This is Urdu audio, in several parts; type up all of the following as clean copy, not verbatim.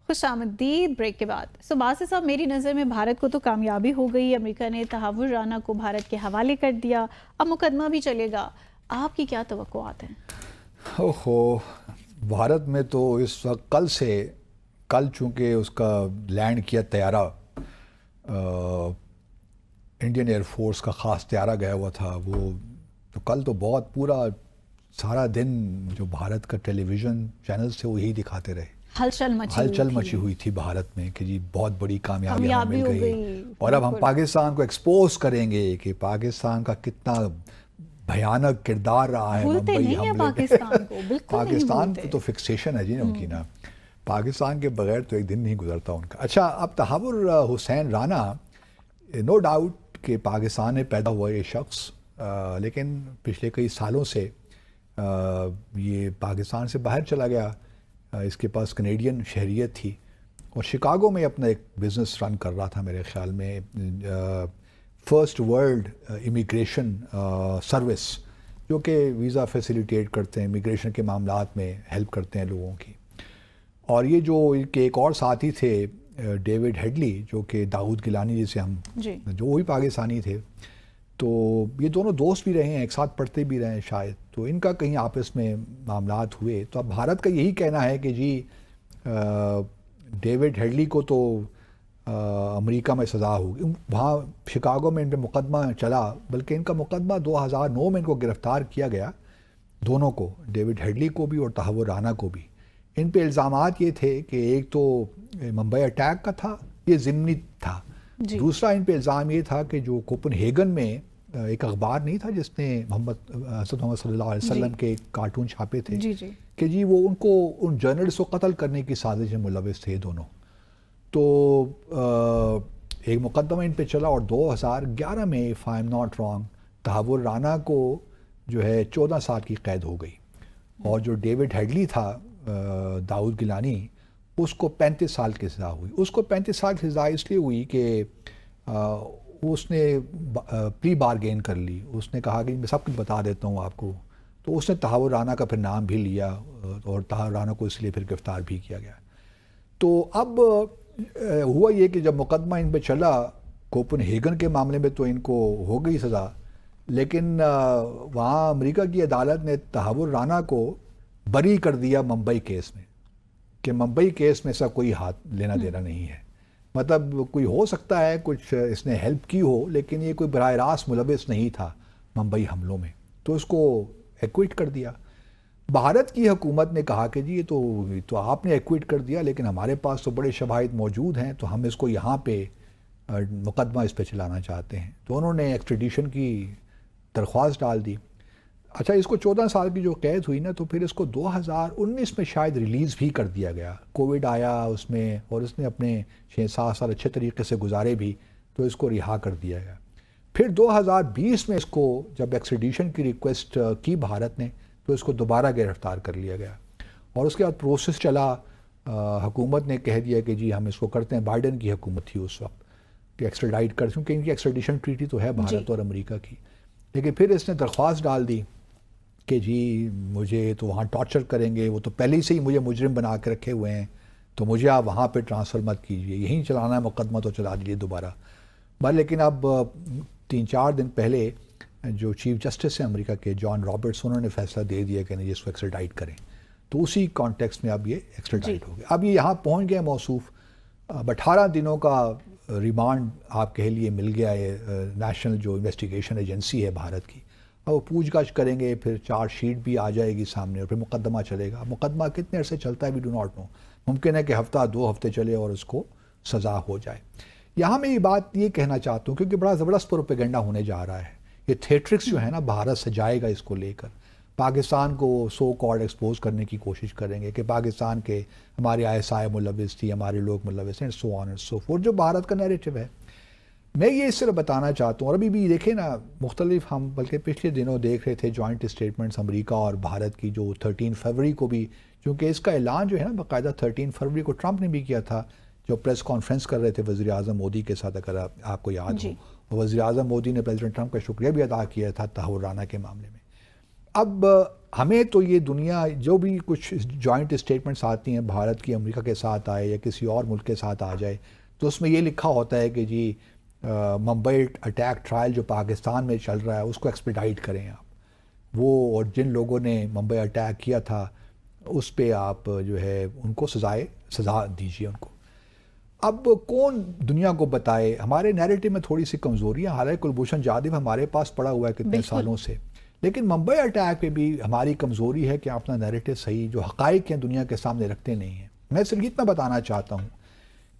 خوش آمدید بریک کے بعد. باسط صاحب، میری نظر میں بھارت کو تو کامیابی ہو گئی. امریکہ نے تحور رانا کو بھارت کے حوالے کر دیا، اب مقدمہ بھی چلے گا. آپ کی کیا توقعات ہیں؟ بھارت میں تو اس وقت کل چونکہ اس کا لینڈ کیا طیارہ انڈین ایئر فورس کا خاص طیارہ گیا ہوا تھا، وہ تو کل تو بہت پورا سارا دن جو بھارت کا ٹیلی ویژن چینلز تھے وہ یہی دکھاتے رہے. ہلچل مچی ہوئی تھی بھارت میں کہ جی بہت بڑی کامیابی ہمیں مل گئی اور اب ہم پاکستان کو ایکسپوز کریں گے کہ پاکستان کا کتنا بھیانک کردار رہا ہے ممبئی حملے. پاکستان کو تو فکسیشن ہے جی نا ان کی نا، پاکستان کے بغیر تو ایک دن نہیں گزرتا ان کا. اچھا، اب تحور حسین رانا نو ڈاؤٹ کہ پاکستان میں پیدا ہوا یہ شخص، لیکن پچھلے کئی سالوں سے یہ پاکستان سے باہر چلا گیا. اس کے پاس کینیڈین شہریت تھی اور شکاگو میں اپنا ایک بزنس رن کر رہا تھا میرے خیال میں، فرسٹ ورلڈ امیگریشن سروس، جو کہ ویزا فیسیلیٹیٹ کرتے ہیں، امیگریشن کے معاملات میں ہیلپ کرتے ہیں لوگوں کی. اور یہ جو کہ ایک اور ساتھی تھے ڈیوڈ ہیڈلی، جو کہ داؤد گیلانی جسے ہم جو وہی پاکستانی تھے، تو یہ دونوں دوست بھی رہے ہیں، ایک ساتھ پڑھتے بھی رہے ہیں شاید، تو ان کا کہیں آپس میں معاملات ہوئے. تو اب بھارت کا یہی کہنا ہے کہ جی ڈیوڈ ہیڈلی کو تو امریکہ میں سزا ہوگی، وہاں شکاگو میں ان پہ مقدمہ چلا، بلکہ ان کا مقدمہ 2009 میں ان کو گرفتار کیا گیا، دونوں کو، ڈیوڈ ہیڈلی کو بھی اور تحور رانا کو بھی. ان پہ الزامات یہ تھے کہ ایک تو ممبئی اٹیک کا تھا، یہ ضمنی تھا. دوسرا ان پہ الزام یہ تھا کہ جو کوپن ہیگن میں ایک اخبار نہیں تھا جس نے حضرت محمد صلی اللہ علیہ وسلم کے کارٹون چھاپے تھے، کہ جی وہ ان جرنلسٹ کو قتل کرنے کی سازش میں ملوث تھے دونوں. تو ایک مقدمہ ان پہ چلا اور 2011 میں if I'm not wrong تحور Rana کو جو ہے 14 سال کی قید ہو گئی، اور جو ڈیوڈ ہیڈلی تھا داؤد گیلانی، اس کو 35 سال کی سزا ہوئی. اس کو 35 سال کی سزا اس لیے ہوئی کہ اس نے پری بارگین کر لی. اس نے کہا کہ میں سب کچھ بتا دیتا ہوں آپ کو. تو اس نے تحور رانا کا پھر نام بھی لیا اور تحور رانا کو اس لیے پھر گرفتار بھی کیا گیا. تو اب ہوا یہ کہ جب مقدمہ ان پہ چلا کوپن ہیگن کے معاملے میں تو ان کو ہو گئی سزا، لیکن وہاں امریکہ کی عدالت نے تحور رانا کو بری کر دیا ممبئی کیس میں، کہ ممبئی کیس میں ایسا کوئی ہاتھ لینا دینا نہیں ہے. مطلب کوئی ہو سکتا ہے کچھ اس نے ہیلپ کی ہو، لیکن یہ کوئی براہ راست ملوث نہیں تھا ممبئی حملوں میں، تو اس کو ایکوئٹ کر دیا. بھارت کی حکومت نے کہا کہ جی یہ تو آپ نے ایکوئٹ کر دیا، لیکن ہمارے پاس تو بڑے شواہد موجود ہیں، تو ہم اس کو یہاں پہ مقدمہ اس پہ چلانا چاہتے ہیں. تو انہوں نے ایکسٹریڈیشن کی درخواست ڈال دی. اچھا، اس کو 14 سال کی جو قید ہوئی نا، تو پھر اس کو 2019 میں شاید ریلیز بھی کر دیا گیا. کووڈ آیا اس میں اور اس نے اپنے 6-7 سال اچھے طریقے سے گزارے بھی، تو اس کو رہا کر دیا گیا. پھر 2020 میں اس کو جب ایکسٹریڈیشن کی ریکویسٹ کی بھارت نے، تو اس کو دوبارہ گرفتار کر لیا گیا. اور اس کے بعد پروسیس چلا، حکومت نے کہہ دیا کہ جی ہم اس کو کرتے ہیں. بائیڈن کی حکومت تھی اس وقت کہ ایکسٹریڈائٹ کر، کیونکہ ان کی ایکسٹریڈیشن ٹریٹی تو ہے بھارت اور امریکہ کی. لیکن پھر اس نے درخواست ڈال دی کہ جی مجھے تو وہاں ٹارچر کریں گے، وہ تو پہلے ہی سے ہی مجھے مجرم بنا کے رکھے ہوئے ہیں، تو مجھے آپ وہاں پہ ٹرانسفر مت کیجیے، یہیں چلانا ہے مقدمہ تو چلا دیجیے دوبارہ. لیکن اب 3-4 دن پہلے جو چیف جسٹس ہیں امریکہ کے جان رابرٹس، انہوں نے فیصلہ دے دیا کہ نہیں اس کو ایکسٹریڈائٹ کریں. تو اسی کانٹیکس میں اب یہ ایکسٹریڈائٹ ہو گیا. اب یہ یہاں پہنچ گیا موصوف. اب 18 دنوں کا ریمانڈ آپ کہہ لیے مل گیا ہے نیشنل جو انویسٹیگیشن ایجنسی ہے بھارت کی. اب وہ پوچھ گچھ کریں گے، پھر چارج شیٹ بھی آ جائے گی سامنے، اور پھر مقدمہ چلے گا. مقدمہ کتنے عرصے چلتا ہے وی ڈو ناٹ نو. ممکن ہے کہ ہفتہ 2 ہفتے چلے اور اس کو سزا ہو جائے. یہاں میں یہ بات یہ کہنا چاہتا ہوں کیونکہ بڑا زبردست پروپیگنڈا ہونے جا رہا ہے. یہ تھیٹرکس جو ہے نا، بھارت سجائے گا اس کو لے کر، پاکستان کو سو کالڈ ایکسپوز کرنے کی کوشش کریں گے کہ پاکستان کے ہمارے ISI ملوث تھی، ہمارے لوگ ملوث ہیں، سو آن اینڈ سو فورتھ، جو بھارت کا نیریٹو ہے. میں یہ اس طرح بتانا چاہتا ہوں. اور ابھی بھی دیکھیں نا، مختلف ہم بلکہ پچھلے دنوں دیکھ رہے تھے جوائنٹ اسٹیٹمنٹس امریکہ اور بھارت کی، جو 13 فروری کو بھی، چونکہ اس کا اعلان جو ہے نا باقاعدہ 13 فروری کو ٹرمپ نے بھی کیا تھا، جو پریس کانفرنس کر رہے تھے وزیر اعظم مودی کے ساتھ، اگر آپ کو یاد ہو. وزیر اعظم مودی نے پریزیڈنٹ ٹرمپ کا شکریہ بھی ادا کیا تھا تحور رانا کے معاملے میں. اب ہمیں تو یہ دنیا جو بھی کچھ جوائنٹ اسٹیٹمنٹس آتی ہیں بھارت کی امریکہ کے ساتھ آئے یا کسی اور ملک کے ساتھ آ جائے تو اس میں یہ لکھا ہوتا ہے کہ جی ممبئی اٹیک ٹرائل جو پاکستان میں چل رہا ہے اس کو ایکسپیڈائٹ کریں آپ، وہ اور جن لوگوں نے ممبئی اٹیک کیا تھا اس پہ آپ جو ہے ان کو سزا دیجیے ان کو۔ اب کون دنیا کو بتائے، ہمارے نیریٹو میں تھوڑی سی کمزوریاں، حالانکہ کلبھوشن جادو ہمارے پاس پڑا ہوا ہے کتنے سالوں سے، لیکن ممبئی اٹیک پہ بھی ہماری کمزوری ہے کہ اپنا نیریٹو صحیح جو حقائق ہیں دنیا کے سامنے رکھتے نہیں ہیں۔ میں صرف اتنا بتانا چاہتا ہوں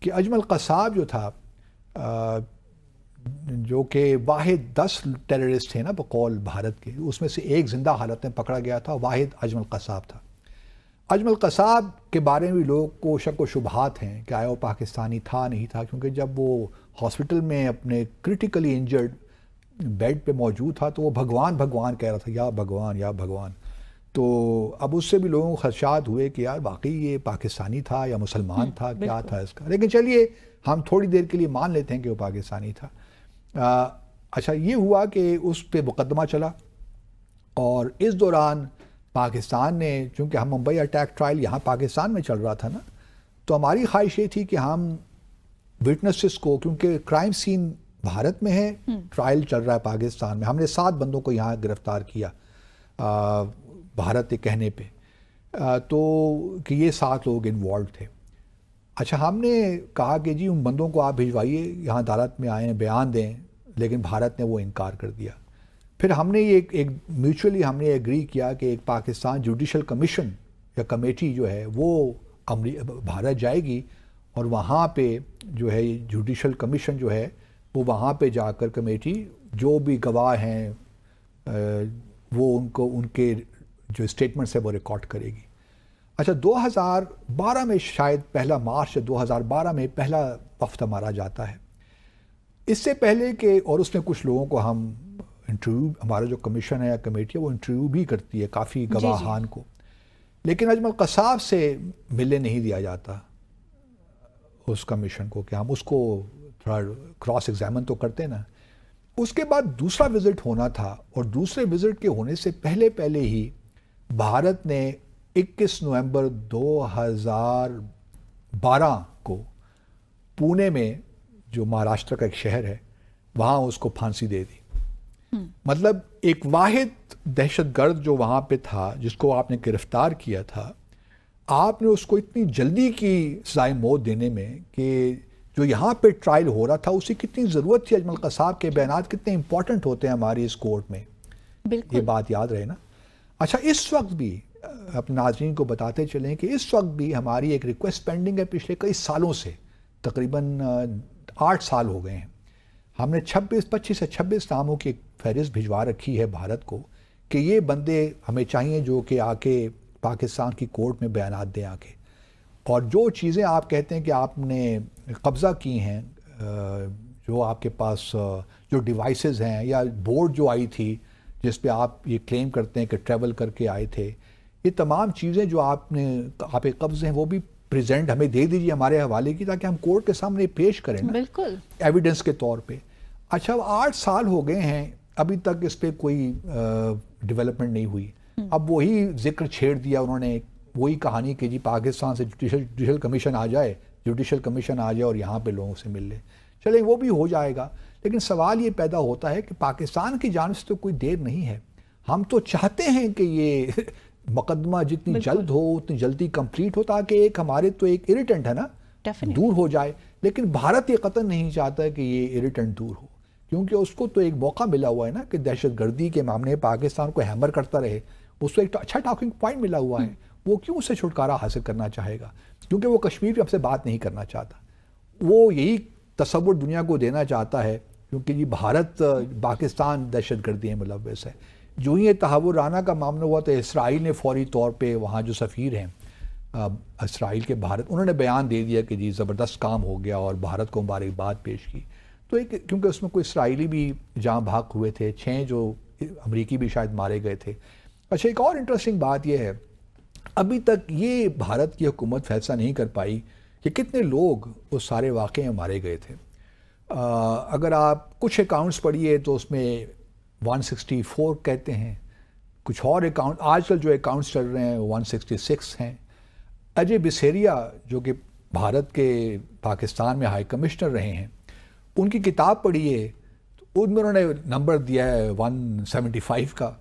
کہ اجمل قصاب جو تھا جو کہ واحد 10 ٹیررسٹ تھے نا بقول بھارت کے، اس میں سے ایک زندہ حالت میں پکڑا گیا تھا، واحد اجمل قصاب تھا۔ اجمل قصاب کے بارے میں بھی لوگوں کو شک و شبہات ہیں کہ آیا وہ پاکستانی تھا نہیں تھا، کیونکہ جب وہ ہاسپٹل میں اپنے کرٹیکلی انجرڈ بیڈ پہ موجود تھا تو وہ بھگوان بھگوان کہہ رہا تھا، یا بھگوان یا بھگوان۔ تو اب اس سے بھی لوگوں کو خدشات ہوئے کہ یار واقعی یہ پاکستانی تھا یا مسلمان تھا، کیا تھا اس کا، لیکن چلیے ہم تھوڑی دیر کے لیے مان لیتے ہیں کہ وہ پاکستانی تھا۔ اچھا یہ ہوا کہ اس پہ مقدمہ چلا اور اس دوران پاکستان نے، چونکہ ہم ممبئی اٹیک ٹرائل یہاں پاکستان میں چل رہا تھا نا، تو ہماری خواہش یہ تھی کہ ہم وٹنسز کو، کیونکہ کرائم سین بھارت میں ہے، ٹرائل چل رہا ہے پاکستان میں، ہم نے 7 بندوں کو یہاں گرفتار کیا بھارت کے کہنے پہ، تو کہ یہ 7 لوگ انوالوڈ تھے۔ اچھا ہم نے کہا کہ جی ان بندوں کو آپ بھجوائیے، یہاں عدالت میں آئیں بیان دیں، لیکن بھارت نے وہ انکار کر دیا۔ پھر ہم نے یہ ایک میوچولی ہم نے ایگری کیا کہ ایک پاکستان جوڈیشل کمیشن یا کمیٹی جو ہے وہ بھارت جائے گی اور وہاں پہ جو ہے جوڈیشل کمیشن جو ہے وہ وہاں پہ جا کر کمیٹی جو بھی گواہ ہیں وہ ان کے جو اسٹیٹمنٹس ہے وہ ریکارڈ کرے گی۔ اچھا 2012 میں شاید 1 مارچ 2012 میں پہلا وفد ہمارا جاتا ہے۔ اس سے پہلے کہ، اور اس میں کچھ لوگوں کو ہم انٹرویو، ہمارا جو کمیشن ہے یا کمیٹی ہے وہ انٹرویو بھی کرتی ہے کافی گواہان کو، لیکن اجمل قصاب سے ملنے نہیں دیا جاتا اس کمیشن کو کہ ہم اس کو تھوڑا کراس ایگزامن تو کرتے نا۔ اس کے بعد دوسرا وزٹ ہونا تھا، اور دوسرے وزٹ کے ہونے سے پہلے ہی بھارت نے 21 نومبر 2012 کو پونے میں، جو مہاراشٹر کا ایک شہر ہے، وہاں اس کو پھانسی دے دی۔ مطلب ایک واحد دہشت گرد جو وہاں پہ تھا جس کو آپ نے گرفتار کیا تھا، آپ نے اس کو اتنی جلدی کی سزائے موت دینے میں کہ جو یہاں پہ ٹرائل ہو رہا تھا اسی کتنی ضرورت تھی۔ اجمل قصاب کے بیانات کتنے امپورٹنٹ ہوتے ہیں ہماری اس کورٹ میں، یہ بات یاد رہے نا۔ اچھا اس وقت بھی اپنے ناظرین کو بتاتے چلیں کہ اس وقت بھی ہماری ایک ریکویسٹ پینڈنگ ہے پچھلے کئی سالوں سے، تقریباً 8 سال ہو گئے ہیں۔ ہم نے 25 سے 26 ناموں کی ایک فہرست بھجوا رکھی ہے بھارت کو کہ یہ بندے ہمیں چاہیے جو کہ آ کے پاکستان کی کورٹ میں بیانات دیں آ کے، اور جو چیزیں آپ کہتے ہیں کہ آپ نے قبضہ کی ہیں، جو آپ کے پاس جو ڈیوائسز ہیں یا بورڈ جو آئی تھی جس پہ آپ یہ کلیم کرتے ہیں کہ ٹریول کر کے آئے تھے، یہ تمام چیزیں جو آپ کے قبضے ہیں وہ بھی پریزنٹ ہمیں دے دیجیے ہمارے حوالے کی، تاکہ ہم کورٹ کے سامنے پیش کریں نا، بالکل ایویڈنس کے طور پہ۔ اچھا 8 سال ہو گئے ہیں، ابھی تک اس پہ کوئی ڈیولپمنٹ نہیں ہوئی۔ اب وہی ذکر چھیڑ دیا انہوں نے، وہی کہانی کہ جی پاکستان سے جوڈیشل کمیشن آ جائے اور یہاں پہ لوگوں سے مل لے۔ چلیں وہ بھی ہو جائے گا، لیکن سوال یہ پیدا ہوتا ہے کہ پاکستان کی جانب سے تو کوئی دیر نہیں ہے، ہم تو چاہتے ہیں کہ یہ مقدمہ جتنی جلد ہو اتنی جلدی کمپلیٹ ہو، تاکہ ایک ہمارے تو ایک اریٹنٹ ہے نا دور ہو جائے، لیکن بھارت یہ قطعاً نہیں چاہتا کہ یہ اریٹنٹ دور ہو، کیونکہ اس کو تو ایک موقع ملا ہوا ہے نا کہ دہشت گردی کے معاملے میں پاکستان کو ہیمر کرتا رہے، اس کو ایک اچھا ٹاکنگ پوائنٹ ملا ہوا ہے، وہ کیوں اس سے چھٹکارا حاصل کرنا چاہے گا؟ کیونکہ وہ کشمیر پہ ہم سے بات نہیں کرنا چاہتا، وہ یہی تصور دنیا کو دینا چاہتا ہے کیونکہ یہ بھارت پاکستان دہشت گردی میں ملوث ہے۔ جو ہی یہ تحور رانا کا معاملہ ہوا تو اسرائیل نے فوری طور پہ وہاں جو سفیر ہیں اسرائیل کے بھارت، انہوں نے بیان دے دیا کہ جی زبردست کام ہو گیا اور بھارت کو مبارکباد پیش کی۔ تو ایک کیونکہ اس میں کوئی اسرائیلی بھی جاں بحق ہوئے تھے، 6 جو امریکی بھی شاید مارے گئے تھے۔ اچھا ایک اور انٹرسٹنگ بات یہ ہے، ابھی تک یہ بھارت کی حکومت فیصلہ نہیں کر پائی کہ کتنے لوگ اس سارے واقعے میں مارے گئے تھے۔ اگر آپ کچھ اکاؤنٹس پڑھیے تو اس میں 164 کہتے ہیں کچھ اور اکاؤنٹ آج کل جو اکاؤنٹس چل رہے ہیں 166 ہیں. اجے بسیریا جو کہ بھارت کے پاکستان میں ہائی کمشنر رہے ہیں، ان کی کتاب پڑھی ہے، ان میں انہوں نے نمبر دیا ہے 175 کا.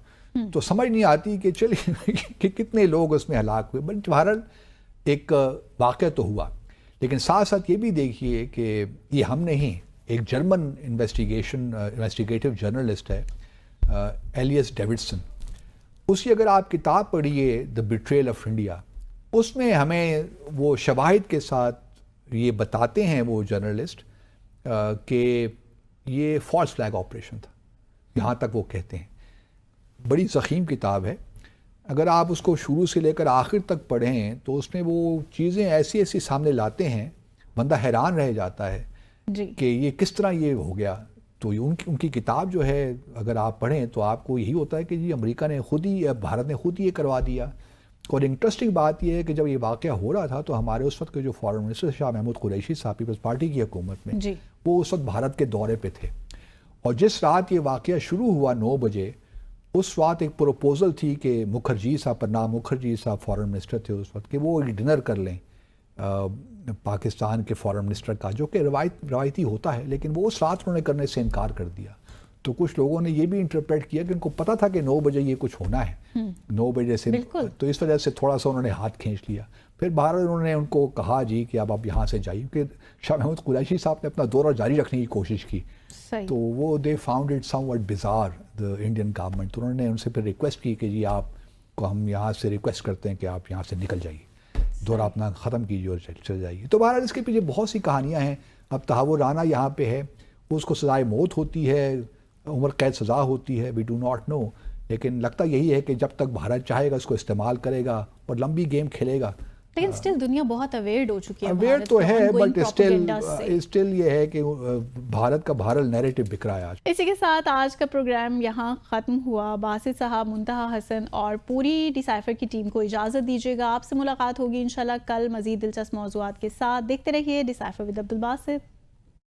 تو سمجھ نہیں آتی کہ چلیے کہ کتنے لوگ اس میں ہلاک ہوئے. بٹ بہرحال ایک واقعہ تو ہوا. لیکن ساتھ ساتھ یہ بھی دیکھیے کہ یہ ہم نہیں، ایک جرمن انویسٹیگیٹو جرنلسٹ ہے ایلیس ڈیوڈسن، اس کی اگر آپ کتاب پڑھیے دا بیٹریل آف انڈیا، اس میں ہمیں وہ شواہد کے ساتھ یہ بتاتے ہیں وہ جرنلسٹ کہ یہ فالس فلیگ آپریشن تھا. یہاں تک وہ کہتے ہیں. بڑی ضخیم کتاب ہے. اگر آپ اس کو شروع سے لے کر آخر تک پڑھیں تو اس میں وہ چیزیں ایسی ایسی سامنے لاتے ہیں، بندہ حیران رہ جاتا ہے جی کہ یہ کس طرح یہ ہو گیا. تو ان کی کتاب جو ہے اگر آپ پڑھیں تو آپ کو یہی ہوتا ہے کہ جی امریکہ نے خود ہی، بھارت نے خود ہی یہ کروا دیا. اور انٹرسٹنگ بات یہ ہے کہ جب یہ واقعہ ہو رہا تھا تو ہمارے اس وقت کے جو فارن منسٹر شاہ محمود قریشی صاحب پیپلز پارٹی کی حکومت میں، جی وہ اس وقت بھارت کے دورے پہ تھے. اور جس رات یہ واقعہ شروع ہوا 9 بجے، اس رات ایک پروپوزل تھی کہ مکھرجی صاحب، پرناب مکھرجی صاحب فارن منسٹر تھے اس وقت، کہ وہ ڈنر کر لیں پاکستان کے فارن منسٹر کا، جو کہ روایتی ہوتا ہے. لیکن وہ اس رات انہوں نے کرنے سے انکار کر دیا. تو کچھ لوگوں نے یہ بھی انٹرپریٹ کیا کہ ان کو پتہ تھا کہ 9 بجے یہ کچھ ہونا ہے، 9 بجے سے، تو اس وجہ سے تھوڑا سا انہوں نے ہاتھ کھینچ لیا. پھر باہر انہوں نے ان کو کہا جی کہ اب آپ یہاں سے جائیے، کیونکہ شاہ محمود قریشی صاحب نے اپنا دورہ جاری رکھنے کی کوشش کی. تو وہ they found it somewhat bizarre the Indian government. تو انہوں نے ان سے پھر ریکویسٹ کی کہ جی آپ کو ہم یہاں سے ریکویسٹ کرتے ہیں کہ آپ یہاں سے نکل جائیے، دورہ اپنا ختم کیجیے اور چل جائیے. تو بہرحال اس کے پیچھے بہت سی کہانیاں ہیں. اب تحور رانا یہاں پہ ہے، اس کو سزائے موت ہوتی ہے، عمر قید سزا ہوتی ہے، وی ڈو ناٹ نو. لیکن لگتا یہی ہے کہ جب تک بھارت چاہے گا اس کو استعمال کرے گا اور لمبی گیم کھیلے گا. لیکن اسٹل دنیا بہت اویئرڈ ہو چکی ہے، اویئر تو ہے، بٹ اسٹل یہ ہے کہ بھارت کا بہرحال نیریٹو بک رہا ہے آج. اسی کے ساتھ آج کا پروگرام یہاں ختم ہوا. باسط صاحب، منتہا حسن اور پوری ڈیسائفر کی ٹیم کو اجازت دیجیے گا. آپ سے ملاقات ہوگی انشاءاللہ کل مزید دلچسپ موضوعات کے ساتھ. دیکھتے رہیے ڈیسائفر ود عبدالباسط.